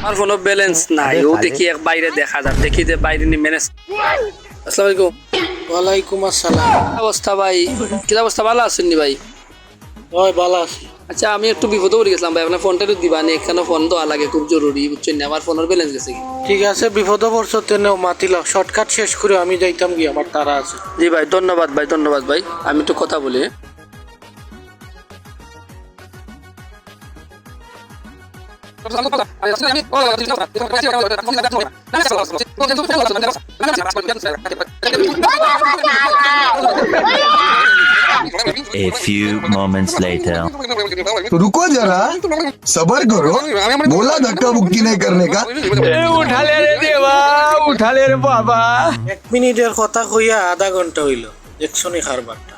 আমার ফোনে ব্যালেন্স নাই ও দেখি এক বাইরে দেখা যায় দেখি যে বাইরে নি ম্যানেজ আসসালামু আলাইকুম ওয়ালাইকুম আসসালাম। অবস্থা ভাই কি অবস্থা ভালো আছেন নি ভাই ওই ভালো আছি। আচ্ছা আমি একটু বিপদে পড়ে গেছিলাম ভাই আপনার ফোনটা একটু দিবানি এখানে ফোন দেওয়া লাগে খুব জরুরি বুঝছেন না আমার ফোনের ব্যালেন্স গেছে কি ঠিক আছে, বিপদ পড়ছো তেনে মাতিল শর্টকাট শেষ করে আমি যাইতাম গিয়ে, আমার তারা আছে। জি ভাই ধন্যবাদ ভাই আমি একটু কথা বলি A few moments later. रुको जरा सबर करो बोला धक्का बुक्की नहीं करने का এক মিনিটের কথা কইয়া আধা ঘন্টা হইল, দেখছনি খারবারটা।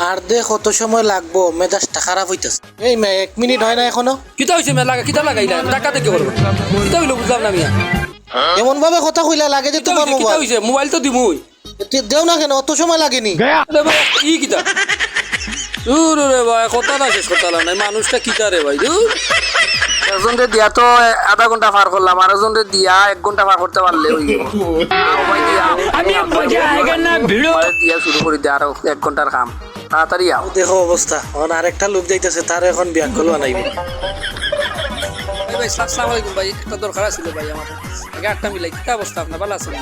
আর দে কত সময় লাগবো, মেজাজটা খারাপ হইতাছে। এই মে 1 মিনিট হয় না এখনো? কিতা হইছে মে লাগা কিতা লাগাইলা টাকা দেখে করব কিতা হইলো বুঝলাম না মিয়া এমন ভাবে কথা কইলা লাগে যে তোমার কিতা মোবাইল। হইছে মোবাইল তো দিমুই দেও না কেন, অত সময় লাগেনি। আরে ভাই ই কিতা দূর রে ভাই কথা না শেষ কথা নাই মানুষটা কিতা রে ভাই দূর একজনকে দিয়া তো আধা ঘন্টা পার করলাম আর একজনকে দিয়া 1 ঘন্টা পার করতে পারলে হই সময় দিয়া আমি মজা আएगा না ভিড়ো দিয়া শুরু করে দিয়া আর 1 ঘন্টার কাম তাড়াতাড়ি আও দেখো অবস্থা, এখন আরেকটা লোক যাইতেছে, তার এখন বিয়া করলো আনাইবে। ভাই আসসালামু আলাইকুম ভাই একটা দরকার ছিল ভাই আমার গাড়িটা মিলাই কি অবস্থা আপনার ভালো আছেন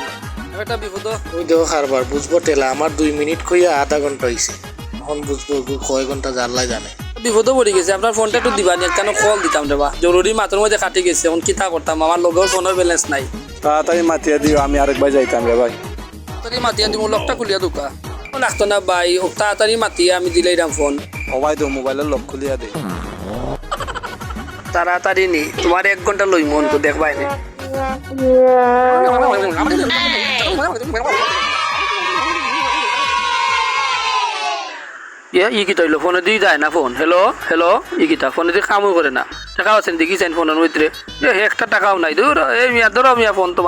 আমি একটা বিপদ ওই দেখো খারবার বুঝবো টেলা, আমার 2 মিনিট কইয়া আধা ঘন্টা হইছে, এখন বুঝবো কয় ঘন্টা জানলাই জানে। বিপদও পড়ে গেছে আপনার ফোনটা একটু দিবানি কেন কল দিতাম রে বা জরুরি মাত্র মধ্যে কাটি গেছে এখন কিতা করতাম আমার লগেও ফোনের ব্যালেন্স নাই তাড়াতাড়ি মাতিয়ে দিও আমি আরেকবার যাইতাম রে ভাই তাড়াতাড়ি মাতিয়া দিব লকটা খুলিয়া দুকা লাগতো না ভাই ও তাড়াতাড়ি মাতিয়া আমি দিলাইরাম ফোন সবাই তো মোবাইলের লক খুলিয়া দে তাড়াতাড়ি নি তোমার 1 ঘন্টা লই মন তো দেখবাই নে ই কি তৈল ফোনে দিয়ে যায় না ফোন হ্যালো হ্যালো ই কিতা ফোনে দিয়ে কামও করে না টাকা আছেন দেখিছেন ফোনের ভিতরে একটা টাকাও নাই দূর এই মিয়া ধরো মিয়া ফোন তোমার